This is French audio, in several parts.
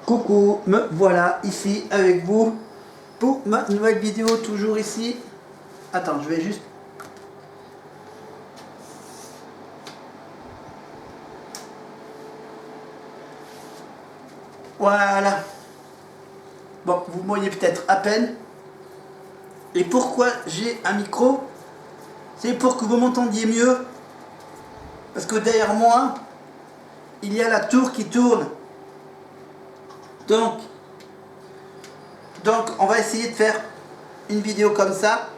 Coucou, me voilà ici avec vous pour ma nouvelle vidéo, toujours ici. Attends, je vais juste... Voilà. Bon, vous me voyez peut-être à peine. Et pourquoi j'ai un micro? C'est pour que vous m'entendiez mieux. Parce que derrière moi, il y a la tour qui tourne. Donc on va essayer de faire une vidéo comme ça.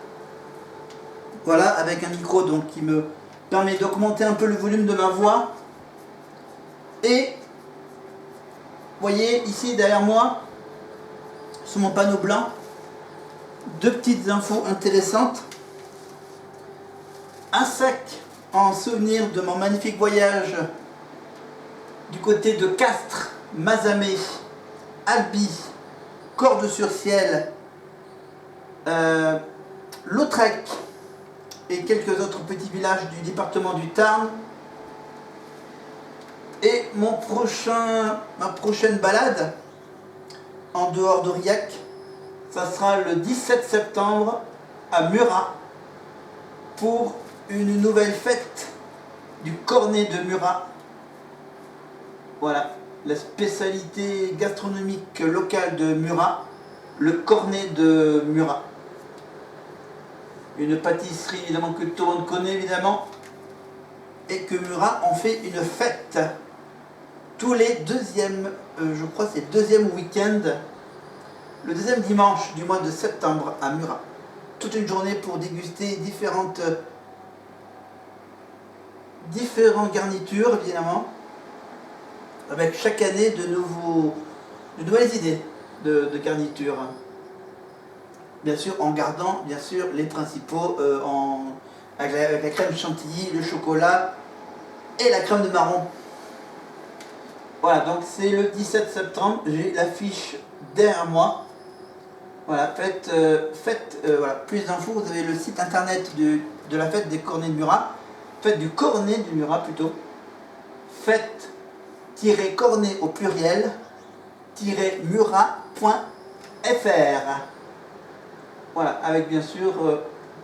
Voilà, avec un micro donc qui me permet d'augmenter un peu le volume de ma voix. Et vous voyez ici derrière moi, sur mon panneau blanc, deux petites infos intéressantes. Un sac en souvenir de mon magnifique voyage du côté de Castres, Mazamet, Albi, Cordes-sur-Ciel, Lautrec et quelques autres petits villages du département du Tarn. Et ma prochaine balade en dehors d'Aurillac, ça sera le 17 septembre à Murat pour une nouvelle fête du cornet de Murat. Voilà, la spécialité gastronomique locale de Murat, le cornet de Murat. Une pâtisserie évidemment que tout le monde connaît évidemment, et que Murat en fait une fête tous les deuxièmes, je crois c'est le deuxième week-end, le deuxième dimanche du mois de septembre à Murat. Toute une journée pour déguster différentes garnitures évidemment, avec chaque année de nouvelles idées de garnitures. Bien sûr en gardant bien sûr les principaux avec la crème chantilly, le chocolat et la crème de marron. Voilà, donc c'est le 17 septembre, j'ai l'affiche derrière moi. Voilà, voilà, plus d'infos, vous avez le site internet de la fête des cornets de Murat, fête du cornet de Murat plutôt, fête-cornet au pluriel, murat.fr. Voilà, avec bien sûr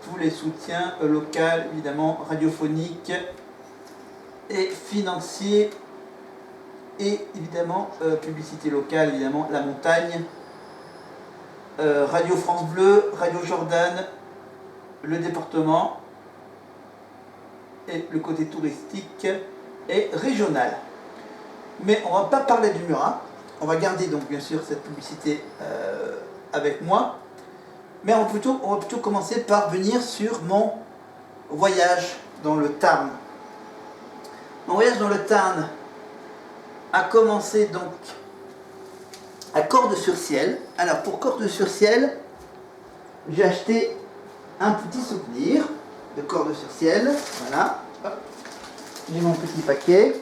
tous les soutiens locaux, évidemment, radiophoniques et financiers. Et évidemment, publicité locale, évidemment, La Montagne, Radio France Bleu, Radio Jordan, le département, et le côté touristique et régional. Mais on ne va pas parler du Murat, on va garder donc bien sûr cette publicité avec moi, mais on va plutôt commencer par venir sur mon voyage dans le Tarn. Mon voyage dans le Tarn a commencé donc à Cordes-sur-Ciel. Alors pour Cordes-sur-Ciel, j'ai acheté un petit souvenir de Cordes-sur-Ciel. Voilà, j'ai mon petit paquet.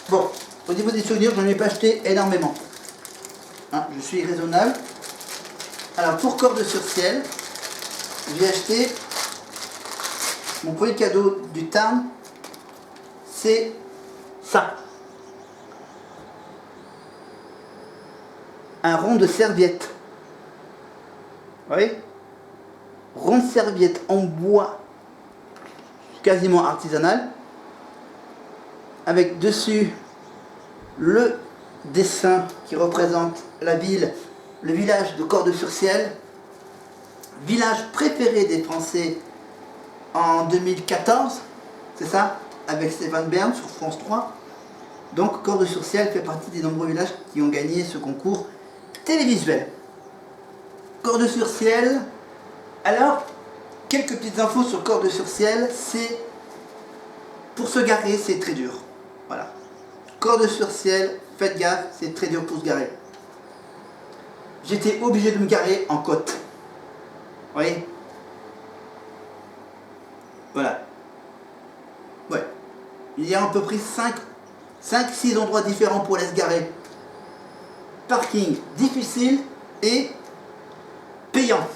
Bon, au niveau des souvenirs, je n'en ai pas acheté énormément. Hein, je suis raisonnable. Alors pour Cordes-sur-Ciel, j'ai acheté mon premier cadeau du Tarn, c'est ça. Un rond de serviette. Vous voyez? Rond de serviette en bois, quasiment artisanal, avec dessus le dessin qui représente la ville, le village de Cordes-sur-Ciel, village préféré des Français en 2014, c'est ça, avec Stéphane Bern sur France 3. Donc Cordes-sur-Ciel fait partie des nombreux villages qui ont gagné ce concours télévisuel. Cordes-sur-Ciel, alors, quelques petites infos sur Cordes-sur-Ciel, c'est, pour se garer, c'est très dur. Voilà. Cordes-sur-Ciel, faites gaffe, c'est très dur pour se garer. J'étais obligé de me garer en côte. Vous voyez? Voilà. Ouais. Il y a à peu près 5-6 endroits différents pour aller se garer. Parking difficile et payant.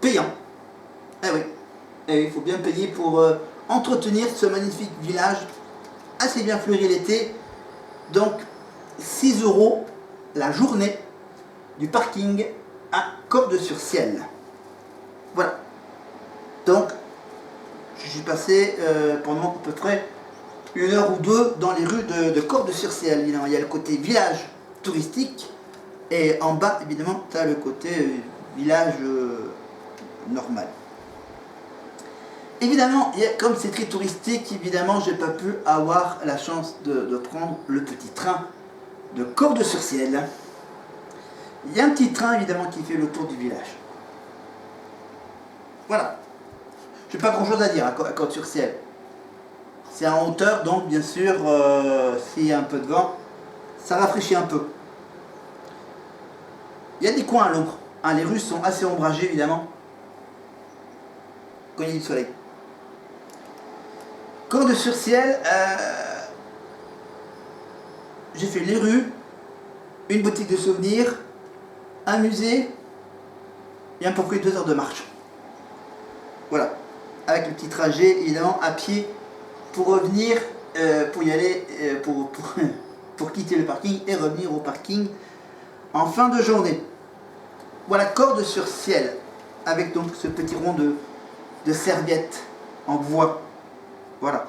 Payant. Eh oui. Et il faut bien payer pour entretenir ce magnifique village assez bien fleuri l'été donc 6 € la journée du parking à Cordes-sur-Ciel. Voilà. Donc, je suis passé pendant à peu près 1 heure ou 2 dans les rues de Cordes-sur-Ciel. Il y a le côté village touristique et en bas, évidemment, tu as le côté village normal. Évidemment, comme c'est très touristique, évidemment, j'ai pas pu avoir la chance de prendre le petit train de Cordes-sur-Ciel. Il y a un petit train, évidemment, qui fait le tour du village. Voilà. Je n'ai pas grand-chose à dire à Cordes-sur-Ciel. C'est en hauteur, donc, bien sûr, s'il y a un peu de vent, ça rafraîchit un peu. Il y a des coins à l'ombre. Hein, les rues sont assez ombragées, évidemment, quand il y a du soleil. Cordes-sur-Ciel, j'ai fait les rues, une boutique de souvenirs, un musée et à peu près 2 heures de marche. Voilà, avec le petit trajet évidemment à pied pour revenir, pour y aller, pour quitter le parking et revenir au parking en fin de journée. Voilà, Cordes-sur-Ciel, avec donc ce petit rond de serviettes en bois. Voilà,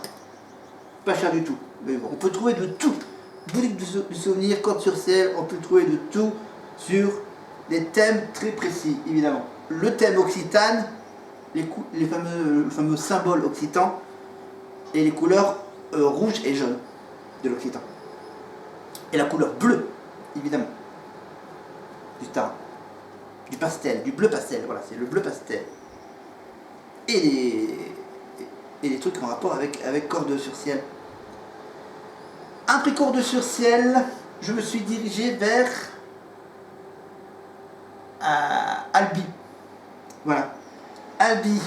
pas cher du tout. Mais bon, on peut trouver de tout. Boutique de souvenirs, Cordes-sur-Ciel, on peut trouver de tout sur des thèmes très précis, évidemment. Le thème occitane, le fameux symbole occitan et les couleurs rouge et jaune de l'occitan. Et la couleur bleue, évidemment, du tarn, du pastel, du bleu pastel, voilà, c'est le bleu pastel. Et les trucs en rapport avec Cordes-sur-Ciel. Après Cordes-sur-Ciel, je me suis dirigé vers Albi. Voilà. Albi,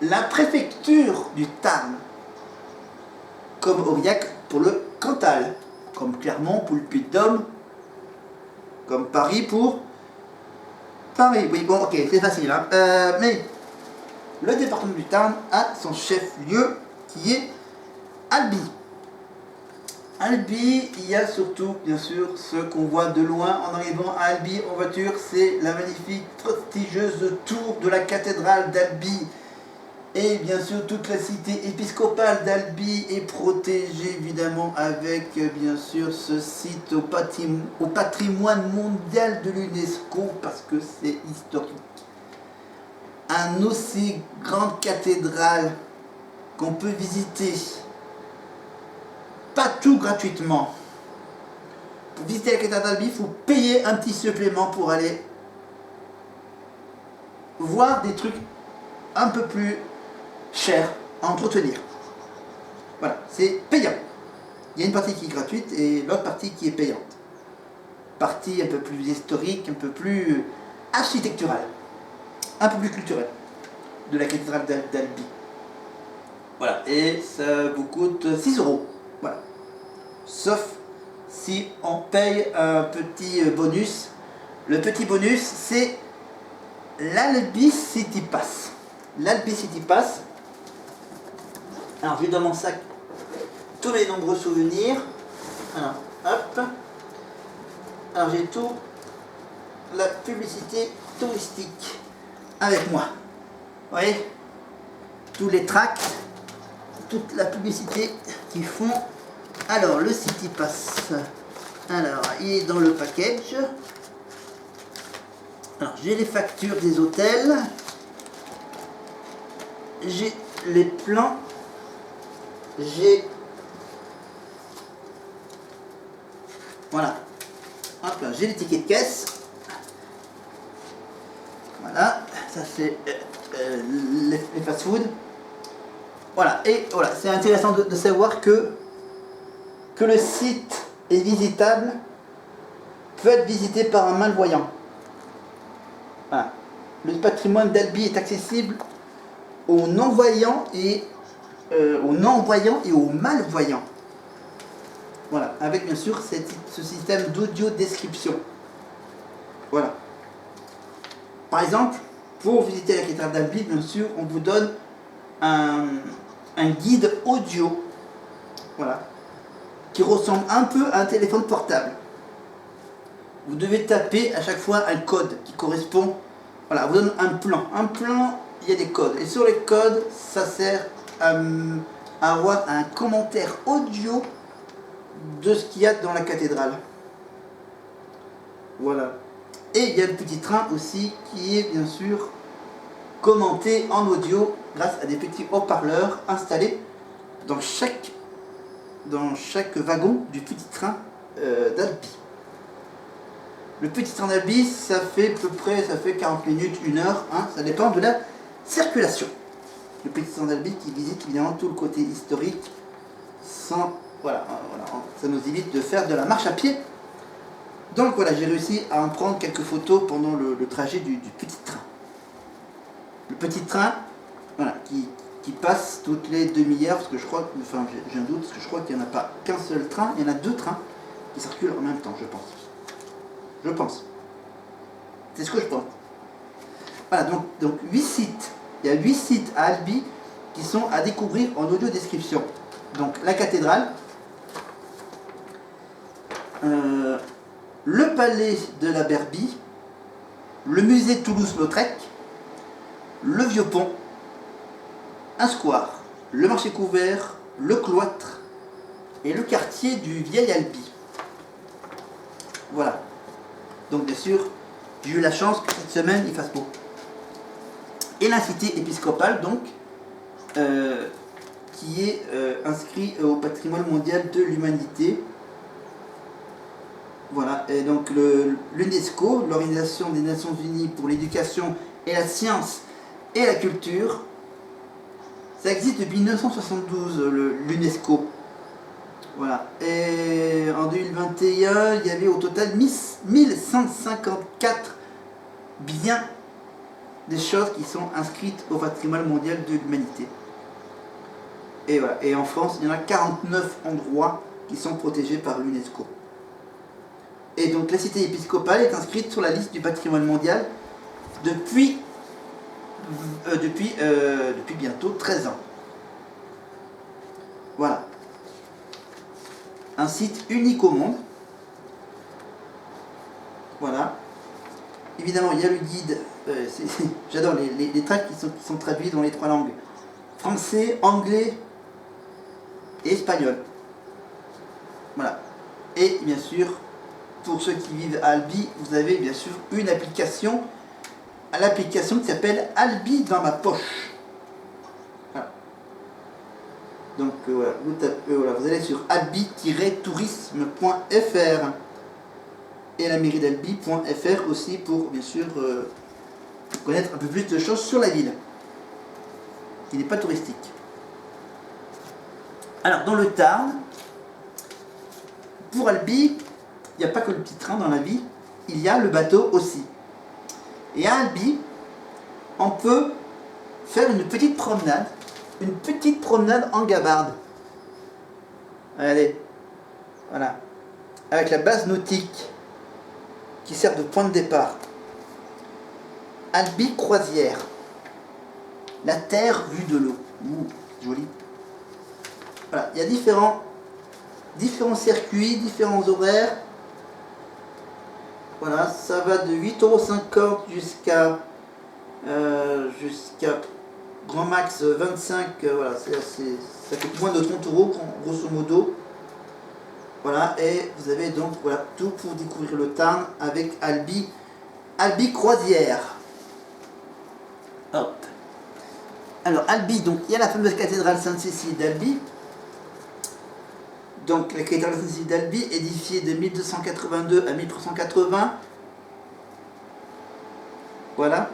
la préfecture du Tarn, comme Aurillac pour le Cantal, comme Clermont pour le Puy-de-Dôme, comme Paris pour Paris. Oui, bon, ok, c'est facile. Hein. Mais le département du Tarn a son chef-lieu qui est Albi. Albi, il y a surtout, bien sûr, ce qu'on voit de loin en arrivant à Albi en voiture, c'est la magnifique, prestigieuse tour de la cathédrale d'Albi. Et bien sûr, toute la cité épiscopale d'Albi est protégée, évidemment, avec, bien sûr, ce site au patrimoine mondial de l'UNESCO, parce que c'est historique. Un aussi grande cathédrale qu'on peut visiter, pas tout gratuitement. Pour visiter la cathédrale d'Albi, il faut payer un petit supplément pour aller voir des trucs un peu plus chers à entretenir. Voilà, c'est payant. Il y a une partie qui est gratuite et l'autre partie qui est payante. Partie un peu plus historique, un peu plus architecturale, un peu plus culturelle de la cathédrale d'Albi. Voilà, et ça vous coûte 6 €. Voilà. Sauf si on paye un petit bonus. Le petit bonus, c'est l'Albi City Pass. L'Albi City Pass. Alors, j'ai dans mon sac tous mes nombreux souvenirs. Alors, hop. Alors, j'ai tout la publicité touristique avec moi. Vous voyez, tous les tracts, toute la publicité qu'ils font. Alors, le City Pass, alors, il est dans le package. Alors, j'ai les factures des hôtels. J'ai les plans. J'ai... Voilà. Hop là, j'ai les tickets de caisse. Voilà, ça c'est les fast-food. Voilà, et voilà, c'est intéressant de savoir que le site est visitable, peut être visité par un malvoyant. Voilà. Le patrimoine d'Albi est accessible aux non-voyants et aux malvoyants. Voilà, avec bien sûr ce système d'audio-description. Voilà. Par exemple, pour visiter la cathédrale d'Albi, bien sûr, on vous donne un guide audio. Voilà. qui ressemble un peu à un téléphone portable. Vous devez taper à chaque fois un code qui correspond. Voilà, vous donne un plan. Un plan, il y a des codes. Et sur les codes, ça sert à avoir un commentaire audio de ce qu'il y a dans la cathédrale. Voilà. Et il y a le petit train aussi qui est bien sûr commenté en audio grâce à des petits haut-parleurs installés dans chaque wagon du petit train d'Albi. Le petit train d'Albi, ça fait à peu près 40 minutes, 1 heure, hein, ça dépend de la circulation. Le petit train d'Albi qui visite évidemment tout le côté historique sans... Voilà, ça nous évite de faire de la marche à pied. Donc voilà, j'ai réussi à en prendre quelques photos pendant le trajet du petit train. Le petit train, voilà, qui passe toutes les demi-heures, parce que je crois, enfin j'ai un doute, parce que je crois qu'il n'y en a pas qu'un seul train, il y en a 2 trains qui circulent en même temps, je pense. Je pense. C'est ce que je pense. Voilà, donc 8 sites. Il y a 8 sites à Albi qui sont à découvrir en audio description. Donc la cathédrale, le palais de la Berbie, le musée Toulouse-Lautrec, le vieux pont, un square, le marché couvert, le cloître et le quartier du Vieil Albi. Voilà. Donc bien sûr, j'ai eu la chance que cette semaine il fasse beau. Et la cité épiscopale donc, qui est inscrit au patrimoine mondial de l'humanité. Voilà, et donc l'UNESCO, l'Organisation des Nations Unies pour l'éducation et la science et la culture, ça existe depuis 1972, l'UNESCO. Voilà, et en 2021, il y avait au total 1154 biens, des choses qui sont inscrites au patrimoine mondial de l'humanité. Et voilà, et en France, il y en a 49 endroits qui sont protégés par l'UNESCO. Et donc la cité épiscopale est inscrite sur la liste du patrimoine mondial depuis bientôt 13 ans. Voilà. Un site unique au monde. Voilà. Évidemment, il y a le guide. J'adore les tracts qui sont traduits dans les 3 langues. Français, anglais et espagnol. Voilà. Et bien sûr, pour ceux qui vivent à Albi, vous avez bien sûr une application. L'application qui s'appelle Albi dans ma poche. Voilà. Donc voilà, vous allez sur albi-tourisme.fr et la mairie d'Albi.fr aussi pour bien sûr connaître un peu plus de choses sur la ville qui n'est pas touristique. Alors dans le Tarn, pour Albi, il n'y a pas que le petit train dans la vie, il y a le bateau aussi. Et à Albi, on peut faire une petite promenade en gabarde. Regardez, voilà, avec la base nautique qui sert de point de départ. Albi croisière, la terre vue de l'eau. Joli. Voilà, il y a différents circuits, différents horaires. Voilà, ça va de 8,50 € jusqu'à grand max 25. Voilà, ça coûte moins de 30 € grosso modo. Voilà, et vous avez donc voilà tout pour découvrir le Tarn avec Albi croisière. Hop. Alors Albi, donc il y a la fameuse cathédrale Sainte-Cécile d'Albi. Donc la cathédrale Sainte-Cécile d'Albi, édifiée de 1282 à 1380. Voilà.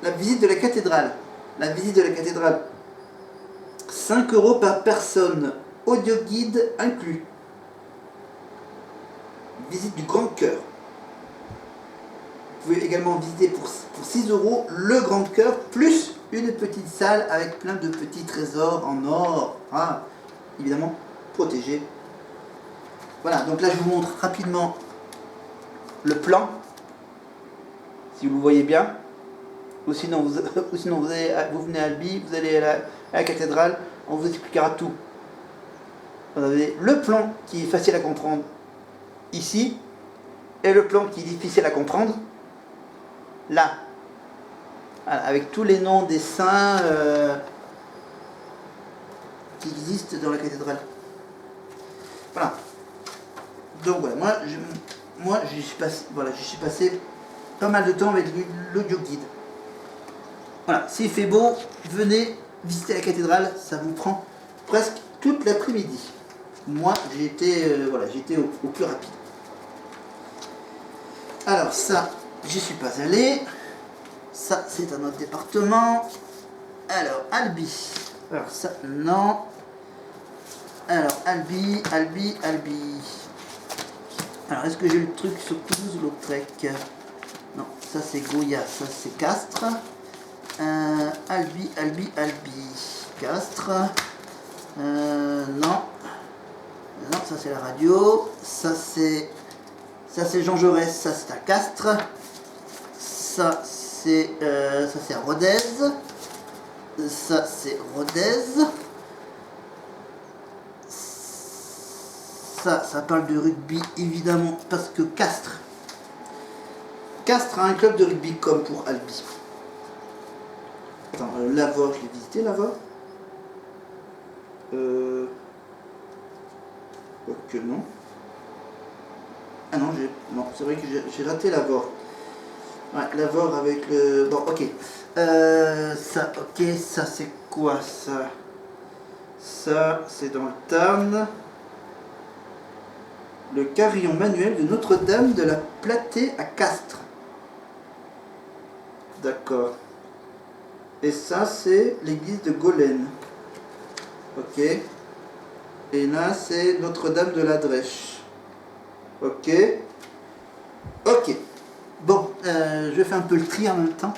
La visite de la cathédrale. 5 € par personne. Audio guide inclus. Visite du Grand Chœur. Vous pouvez également visiter pour 6 € le Grand Chœur, plus une petite salle avec plein de petits trésors en or. Ah, évidemment protégés. Voilà, donc là je vous montre rapidement le plan. Si vous le voyez bien. Ou sinon, vous venez à Albi, vous allez à la cathédrale, on vous expliquera tout. Vous avez le plan qui est facile à comprendre ici, et le plan qui est difficile à comprendre là. Voilà, avec tous les noms des saints qui existent dans la cathédrale. Voilà. Donc voilà, moi j'y suis passé pas mal de temps avec l'audio guide. Voilà, s'il fait beau, venez visiter la cathédrale, ça vous prend presque toute l'après-midi. Moi j'ai été au plus rapide. Alors ça, j'y suis pas allé. Ça c'est un autre département. Alors Albi. Alors ça non. Alors Albi. Alors est-ce que j'ai le truc sur Toulouse-Lautrec? Non, ça c'est Goya, ça c'est Castres. Albi. Castres. Non. Non, ça c'est la radio. Ça c'est Jean Jaurès, ça c'est à Castres. Ça c'est à Rodez. Ça c'est Rodez. Ça parle de rugby évidemment parce que Castres a un club de rugby comme pour Albi. Attends, Lavore, je l'ai visité Lavore. Que non. Ah non, c'est vrai que j'ai raté Lavore. Ouais, Lavore avec le. Bon, ok. Ça c'est quoi ça? Ça c'est dans le Tarn. Le carillon manuel de Notre-Dame de la Platée à Castres. D'accord. Et ça, c'est l'église de Golène. Ok. Et là, c'est Notre-Dame de la Drèche. Ok. Ok. Bon, je fais un peu le tri en même temps.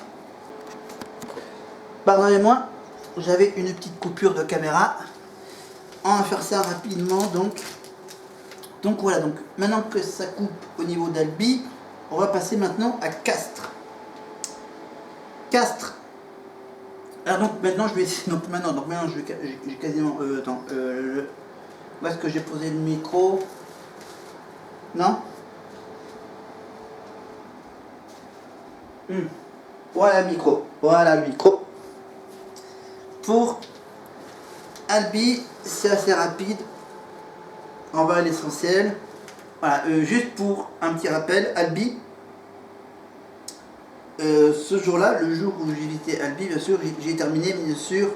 Pardonnez-moi, j'avais une petite coupure de caméra. On va faire ça rapidement, donc. Donc voilà, donc maintenant que ça coupe au niveau d'Albi, on va passer maintenant à Castres. Castres. Alors donc maintenant je vais essayer. Donc maintenant j'ai quasiment. Attends. Où est-ce que j'ai posé le micro? Non. Voilà le micro. Voilà le micro. Pour Albi, c'est assez rapide. On va à l'essentiel. Voilà, juste pour un petit rappel, Albi, ce jour-là, le jour où j'ai visité Albi, bien sûr, j'ai terminé, bien sûr,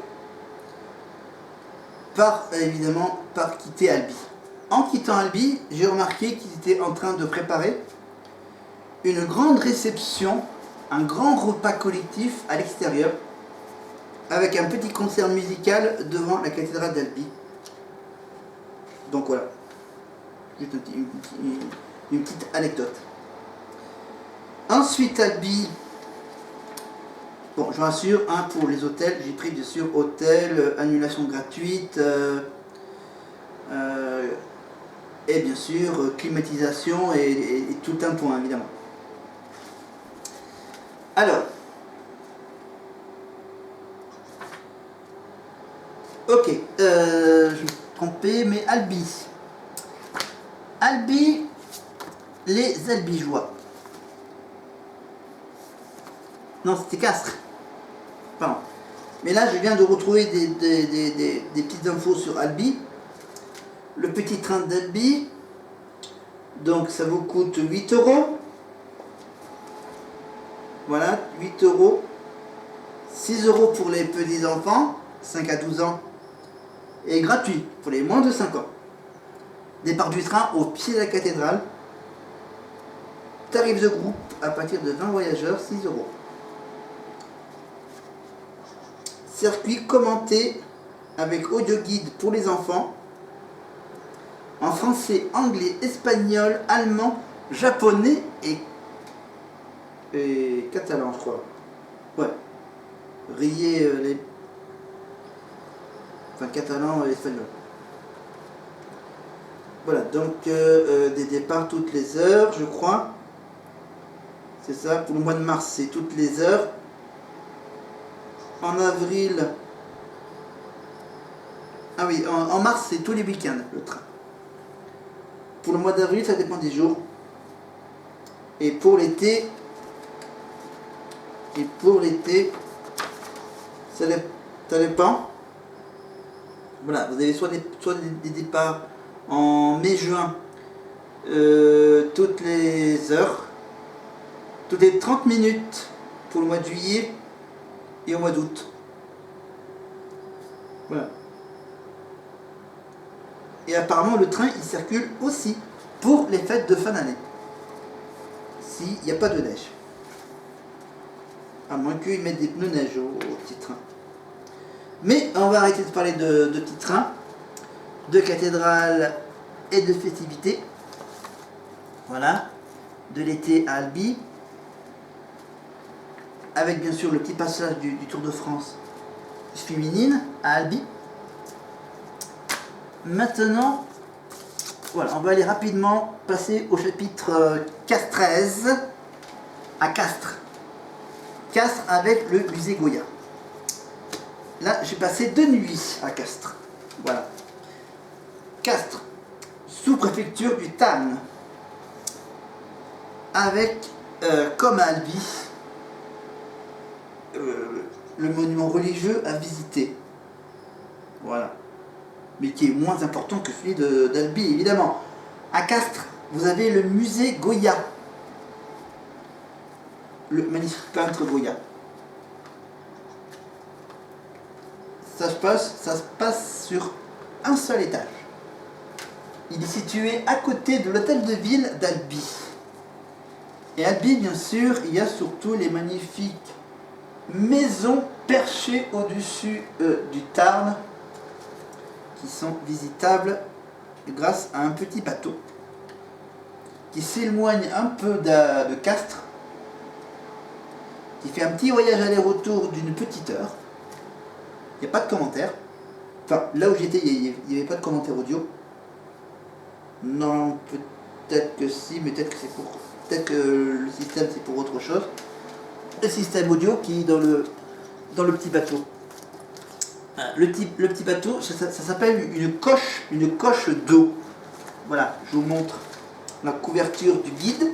par quitter Albi. En quittant Albi, j'ai remarqué qu'ils étaient en train de préparer une grande réception, un grand repas collectif à l'extérieur, avec un petit concert musical devant la cathédrale d'Albi. Donc voilà. Juste une petite anecdote. Ensuite, Albi. Bon, je vous rassure, pour les hôtels, j'ai pris bien sûr hôtel, annulation gratuite, et bien sûr climatisation et tout un point évidemment. Alors, ok, je me suis trompé, mais Albi. Albi, les Albigeois. Non, c'était Castres. Pardon. Mais là, je viens de retrouver des petites infos sur Albi. Le petit train d'Albi, donc ça vous coûte 8 euros. Voilà, 8 euros. 6 euros pour les petits enfants, 5 à 12 ans. Et gratuit pour les moins de 5 ans. Départ du train au pied de la cathédrale. Tarif de groupe à partir de 20 voyageurs, 6 euros. Circuit commenté avec audio guide pour les enfants. En français, anglais, espagnol, allemand, japonais et catalan, je crois. Ouais. Riez les. Enfin, catalan et espagnol. Voilà, donc des départs toutes les heures, je crois. C'est ça, pour le mois de mars, c'est toutes les heures. En avril, Ah oui, en mars, c'est tous les week-ends, le train. Pour le mois d'avril, ça dépend des jours. Et pour l'été, ça dépend. Voilà, vous avez soit des départs en mai-juin, toutes les heures, toutes les 30 minutes pour le mois de juillet et au mois d'août. Voilà. Et apparemment le train il circule aussi pour les fêtes de fin d'année. S'il n'y a pas de neige. À moins qu'ils mettent des pneus neige au petit train. Mais on va arrêter de parler de petits trains, de cathédrales et de festivités. Voilà. De l'été à Albi. Avec bien sûr le petit passage du Tour de France féminine à Albi. Maintenant, voilà, on va aller rapidement passer au chapitre 13 à Castres. Castres avec le musée Goya. Là, j'ai passé 2 nuits à Castres. Voilà. Castres, sous-préfecture du Tarn. Avec, comme à Albi, le monument religieux à visiter. Voilà. Mais qui est moins important que celui d'Albi, évidemment. À Castres, vous avez le musée Goya. Le magnifique peintre Goya. Ça se passe sur un seul étage. Il est situé à côté de l'hôtel de ville d'Albi. Et à Albi, bien sûr, il y a surtout les magnifiques maisons perchées au-dessus du Tarn, qui sont visitables grâce à un petit bateau qui s'éloigne un peu de Castres, qui fait un petit voyage aller-retour d'une petite heure. Il n'y a pas de commentaire. Enfin, là où j'étais, il n'y avait pas de commentaire audio. Non, peut-être que si, mais peut-être que le système c'est pour autre chose. Le système audio qui est dans le petit bateau. Le petit bateau, ça s'appelle une coche d'eau. Voilà, je vous montre la couverture du guide.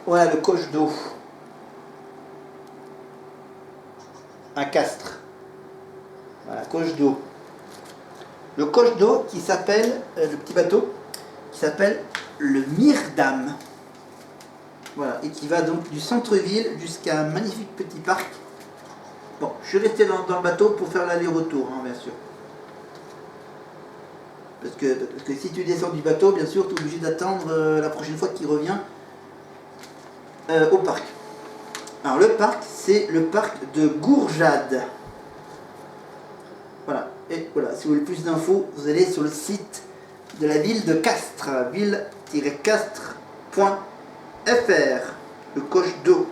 Voilà le coche d'eau. À Castres. Voilà, coche d'eau. Le coche d'eau qui s'appelle, le petit bateau, qui s'appelle le Myrdam. Voilà, et qui va donc du centre-ville jusqu'à un magnifique petit parc. Bon, je suis resté dans le bateau pour faire l'aller-retour, hein, bien sûr. Parce que si tu descends du bateau, bien sûr, tu es obligé d'attendre la prochaine fois qu'il revient au parc. Alors le parc, c'est le parc de Gourjade. Voilà, et voilà, si vous voulez plus d'infos, vous allez sur le site de la ville de Castres, ville-castres.fr, le coche d'eau.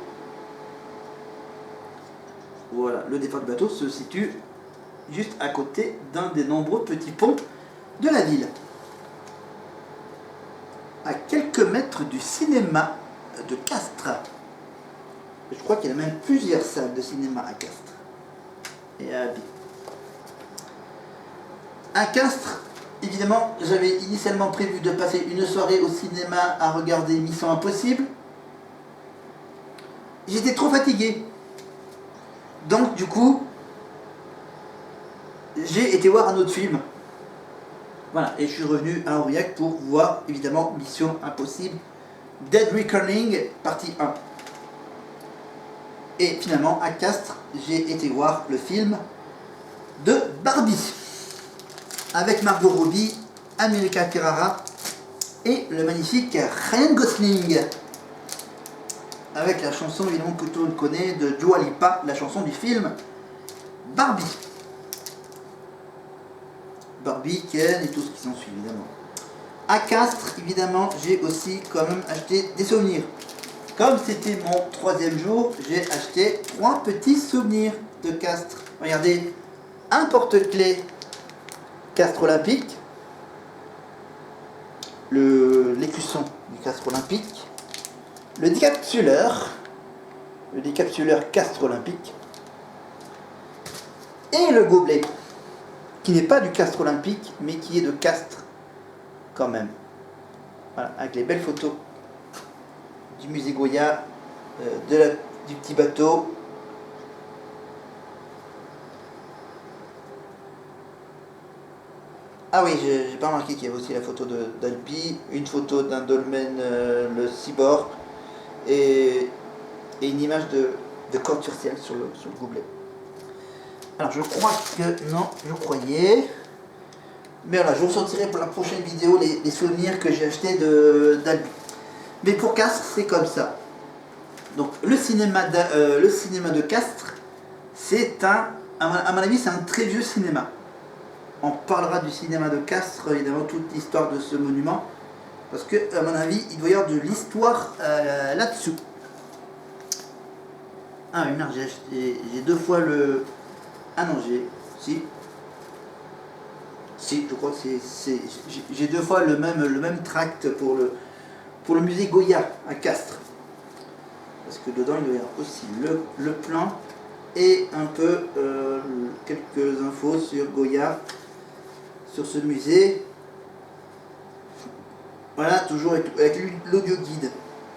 Voilà, le départ du bateau se situe juste à côté d'un des nombreux petits ponts de la ville. À quelques mètres du cinéma de Castres. Je crois qu'il y a même plusieurs salles de cinéma à Castres et à Albi. À Castres, évidemment, j'avais initialement prévu de passer une soirée au cinéma à regarder Mission Impossible. J'étais trop fatigué. Donc, du coup, j'ai été voir un autre film. Voilà, et je suis revenu à Aurillac pour voir, évidemment, Mission Impossible Dead Reckoning, partie 1. Et finalement, à Castres, j'ai été voir le film de Barbie. Avec Margot Robbie, America Ferrara et le magnifique Ryan Gosling. Avec la chanson, évidemment, que tout le monde connaît, de Dua Lipa, la chanson du film Barbie. Barbie, Ken et tout ce qui s'ensuit, évidemment. À Castres, évidemment, j'ai aussi quand même acheté des souvenirs. Comme c'était mon 3e jour, j'ai acheté 3 petits souvenirs de Castres. Regardez, un porte-clés Castres Olympique, l'écusson du Castres Olympique, le décapsuleur Castres Olympique, et le gobelet qui n'est pas du Castres olympique, mais qui est de Castres quand même. Voilà, avec les belles photos du musée Goya, du petit bateau. Ah oui, j'ai pas remarqué qu'il y avait aussi la photo d'Albi, une photo d'un dolmen, le Cibor, et une image de Corne sur Ciel sur le gobelet. Alors je crois que, non, je croyais, mais voilà, je vous sortirai pour la prochaine vidéo les souvenirs que j'ai achetés d'Albi. Mais pour Castres, c'est comme ça. Donc le cinéma de Castres, c'est à mon avis, c'est un très vieux cinéma. On parlera du cinéma de Castres, évidemment, toute l'histoire de ce monument, parce que, à mon avis, il doit y avoir de l'histoire là-dessous. Ah oui, merde, j'ai 2 fois le... Ah non, si, je crois que j'ai 2 fois le même tract pour le musée Goya à Castres. Parce que dedans, il doit y avoir aussi le plan et un peu quelques infos sur Goya, sur ce musée. Voilà, toujours avec l'audio guide.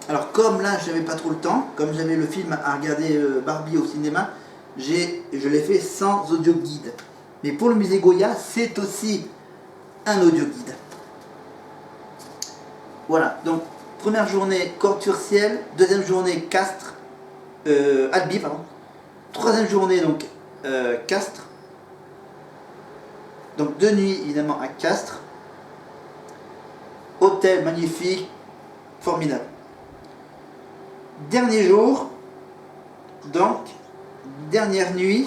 Alors comme là j'avais pas trop le temps, comme j'avais le film à regarder Barbie au cinéma, je l'ai fait sans audio guide. Mais pour le musée Goya, c'est aussi un audio guide. Voilà, donc première journée Corne-sur-Ciel, deuxième journée Castres, Albi, pardon. Troisième journée donc Castres. Donc 2 nuits évidemment à Castres. Hôtel magnifique, formidable. Dernier jour, donc, dernière nuit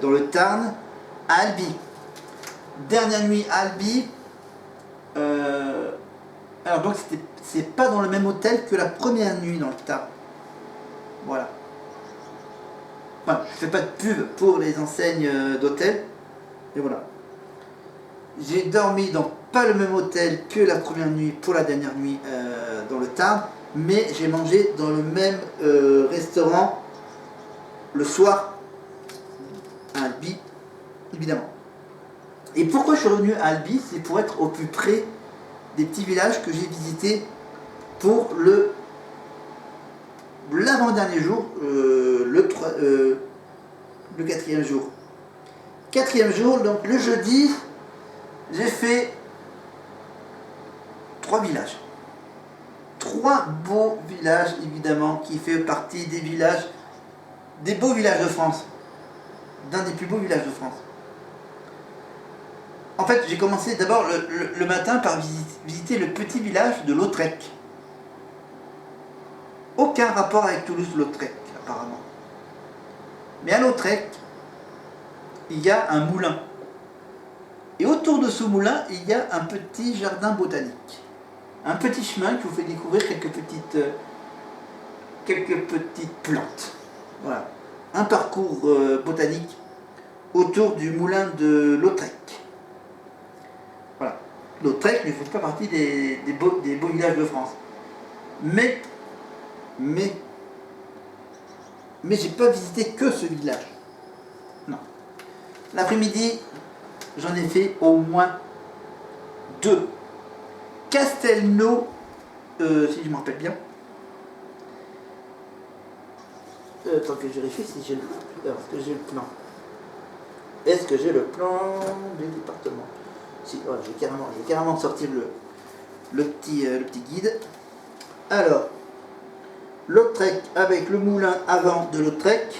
dans le Tarn à Albi. Dernière nuit à Albi. Alors donc c'est pas dans le même hôtel que la première nuit dans le Tarn. Voilà. Enfin, je fais pas de pub pour les enseignes d'hôtel. Et voilà. J'ai dormi dans pas le même hôtel que la première nuit pour la dernière nuit dans le Tarn, mais j'ai mangé dans le même restaurant le soir à Albi, évidemment. Et pourquoi je suis revenu à Albi? C'est pour être au plus près des petits villages que j'ai visités pour l'avant-dernier jour, le 4e jour. 4e jour, donc le jeudi, j'ai fait 3 villages. 3 beaux villages, évidemment, qui fait partie des beaux villages de France. D'un des plus beaux villages de France. En fait, j'ai commencé d'abord le matin par visiter le petit village de Lautrec. Aucun rapport avec Toulouse-Lautrec, apparemment. Mais à Lautrec, il y a un moulin. Et autour de ce moulin, il y a un petit jardin botanique. Un petit chemin qui vous fait découvrir quelques petites plantes. Voilà. Un parcours botanique autour du moulin de Lautrec. Voilà. Lautrec ne fait pas partie des beaux villages de France. Mais j'ai pas visité que ce village. Non. L'après-midi, j'en ai fait au moins 2. Castelnau, si je me rappelle bien. Tant que je vérifie si j'ai le plan. Est-ce que j'ai le plan du département? Si, voilà, j'ai carrément sorti le petit guide. Alors, Lautrec avec le moulin avant de Lautrec.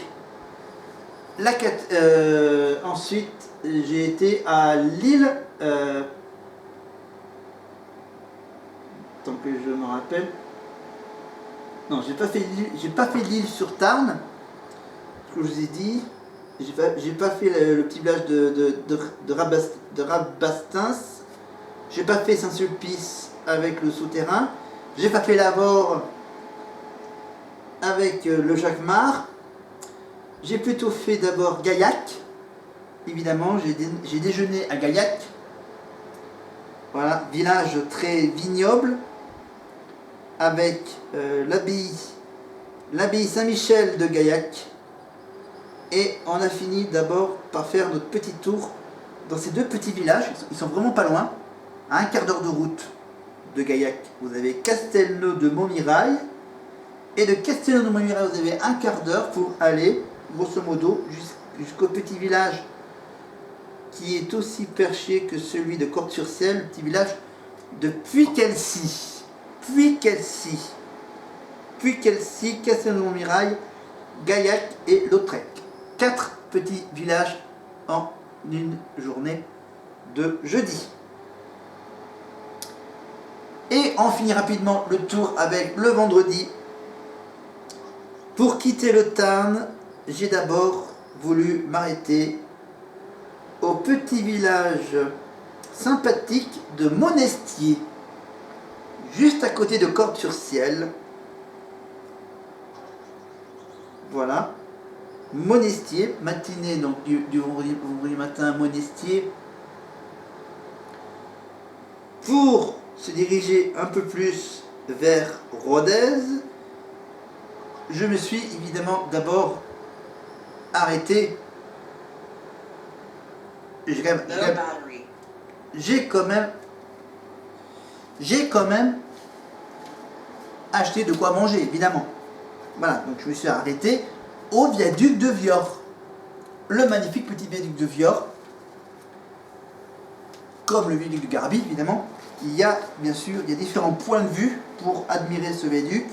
Ensuite, j'ai été à Lille. Tant que je me rappelle. Non, j'ai pas fait Lille sur Tarn. Ce que je vous ai dit. J'ai pas fait le petit village de Rabastens. J'ai pas fait Saint-Sulpice avec le souterrain. J'ai pas fait Lavore avec le Jacquemart. J'ai plutôt fait d'abord Gaillac. Évidemment, j'ai déjeuné à Gaillac. Voilà, village très vignoble avec l'abbaye Saint-Michel de Gaillac. Et on a fini d'abord par faire notre petit tour dans ces deux petits villages, ils sont vraiment pas loin, à un quart d'heure de route de Gaillac, vous avez Castelnau de Montmirail, et de Castelnau de Montmirail, vous avez un quart d'heure pour aller, grosso modo, jusqu'au petit village qui est aussi perché que celui de Cordes-sur-Ciel, le petit village de Puy-Quelcy. Puy-Quelcy, Castelnau de Montmirail, Gaillac et Lautrec. 4 petits villages en une journée de jeudi. Et on finit rapidement le tour avec le vendredi. Pour quitter le Tarn, j'ai d'abord voulu m'arrêter au petit village sympathique de Monestier, juste à côté de Cordes-sur-Ciel. Voilà, Monestier, matinée donc du vendredi matin, Monestier. Pour se diriger un peu plus vers Rodez, je me suis évidemment d'abord arrêté. J'ai quand même acheté de quoi manger, évidemment. Voilà, donc je me suis arrêté au viaduc de Vior. Le magnifique petit viaduc de Vior. Comme le viaduc de Garbie, évidemment. Il y a, bien sûr, il y a différents points de vue pour admirer ce viaduc.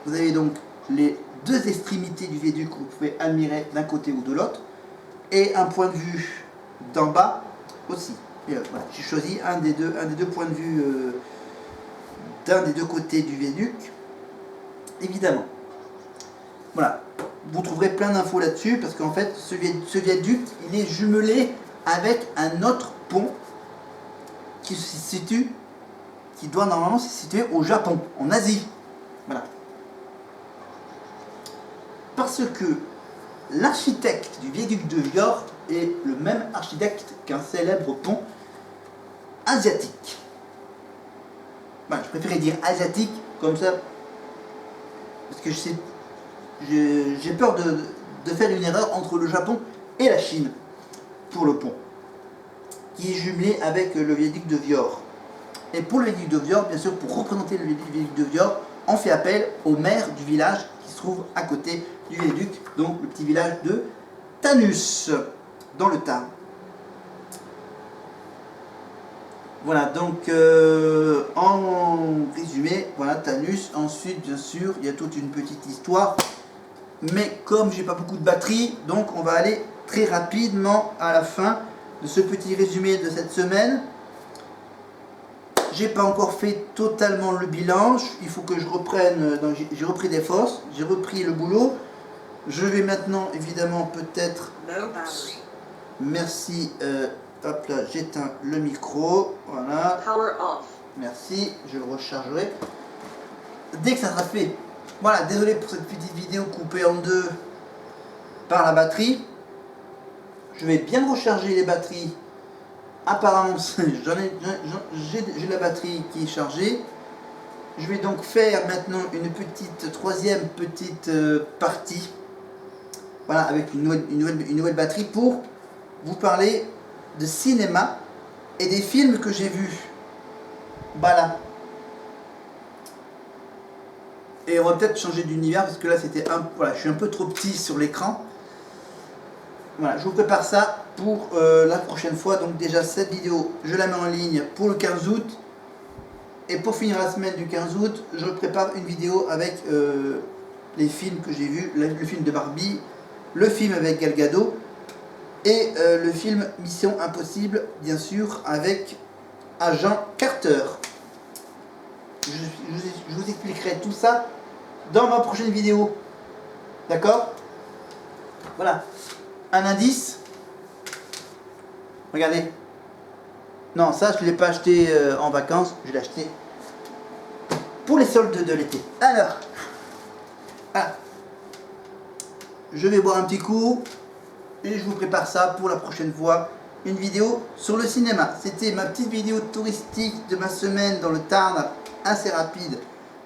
Vous avez donc les deux extrémités du viaduc que vous pouvez admirer d'un côté ou de l'autre. Et un point de vue d'en bas aussi. Voilà, j'ai choisi un des deux points de vue d'un des deux côtés du viaduc, évidemment. Voilà, vous trouverez plein d'infos là-dessus parce qu'en fait ce viaduc il est jumelé avec un autre pont qui doit normalement se situer au Japon, en Asie. Voilà. Parce que l'architecte du viaduc de Vior est le même architecte qu'un célèbre pont asiatique. Voilà, je préférais dire asiatique comme ça parce que j'ai peur de faire une erreur entre le Japon et la Chine pour le pont qui est jumelé avec le viaduc de Vior. Et pour le viaduc de Vior, bien sûr, pour représenter le viaduc de Vior, on fait appel au maire du village qui se trouve à côté du viaduc, donc le petit village de Tanus, dans le Tarn. Voilà, donc en résumé, voilà Tanus. Ensuite, bien sûr, il y a toute une petite histoire. Mais comme j'ai pas beaucoup de batterie, donc on va aller très rapidement à la fin de ce petit résumé de cette semaine. J'ai pas encore fait totalement le bilan, il faut que je reprenne, j'ai repris des forces, j'ai repris le boulot. Je vais maintenant évidemment peut-être... Merci, hop là, j'éteins le micro, voilà. Power off. Merci, je le rechargerai dès que ça sera fait. Voilà, désolé pour cette petite vidéo coupée en deux par la batterie. Je vais bien recharger les batteries. Apparemment, j'ai la batterie qui est chargée. Je vais donc faire maintenant une troisième petite partie. Voilà, avec une nouvelle batterie pour vous parler de cinéma et des films que j'ai vus. Voilà. Et on va peut-être changer d'univers parce que là voilà, je suis un peu trop petit sur l'écran. Voilà, je vous prépare ça pour la prochaine fois. Donc déjà cette vidéo, je la mets en ligne pour le 15 août. Et pour finir la semaine du 15 août, je prépare une vidéo avec les films que j'ai vus. Le film de Barbie, le film avec Gal Gadot et le film Mission Impossible, bien sûr, avec Agent Carter. Je vous expliquerai tout ça dans ma prochaine vidéo. D'accord? Voilà. Un indice. Regardez. Non, ça je ne l'ai pas acheté en vacances. Je l'ai acheté pour les soldes de l'été. Alors. Voilà. Je vais boire un petit coup. Et je vous prépare ça pour la prochaine fois. Une vidéo sur le cinéma. C'était ma petite vidéo touristique de ma semaine dans le Tarn. Assez rapide.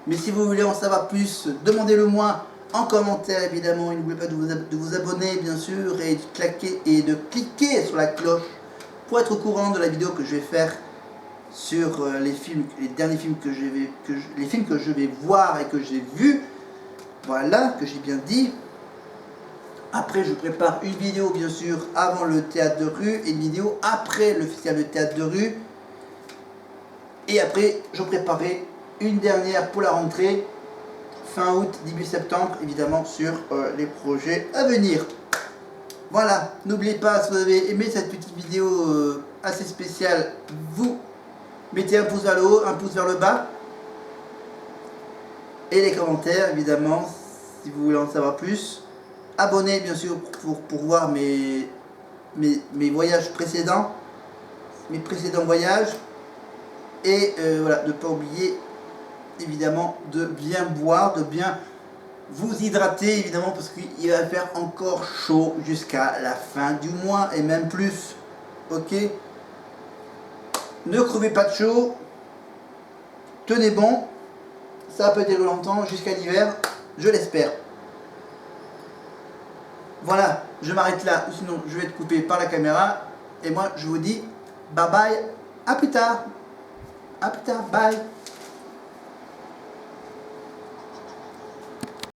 Mais si vous voulez en savoir plus, demandez-le moi en commentaire évidemment. Et n'oubliez pas de vous abonner bien sûr et de cliquer sur la cloche pour être au courant de la vidéo que je vais faire sur les films, les derniers films les films que je vais voir et que j'ai vus. Voilà, que j'ai bien dit. Après, je prépare une vidéo, bien sûr, avant le théâtre de rue et une vidéo après le festival de théâtre de rue. Et après, je préparerai une dernière pour la rentrée, fin août, début septembre, évidemment, sur les projets à venir. Voilà, n'oubliez pas, si vous avez aimé cette petite vidéo assez spéciale, vous mettez un pouce vers le haut, un pouce vers le bas. Et les commentaires, évidemment, si vous voulez en savoir plus. Abonnez, bien sûr, pour voir mes voyages précédents, mes précédents voyages. Et voilà, ne pas oublier, évidemment, de bien boire, de bien vous hydrater, évidemment, parce qu'il va faire encore chaud jusqu'à la fin du mois, et même plus. Ok? Ne crevez pas de chaud. Tenez bon. Ça peut durer longtemps, jusqu'à l'hiver, je l'espère. Voilà, je m'arrête là, sinon je vais être coupé par la caméra. Et moi, je vous dis bye bye, à plus tard. À plus tard, bye.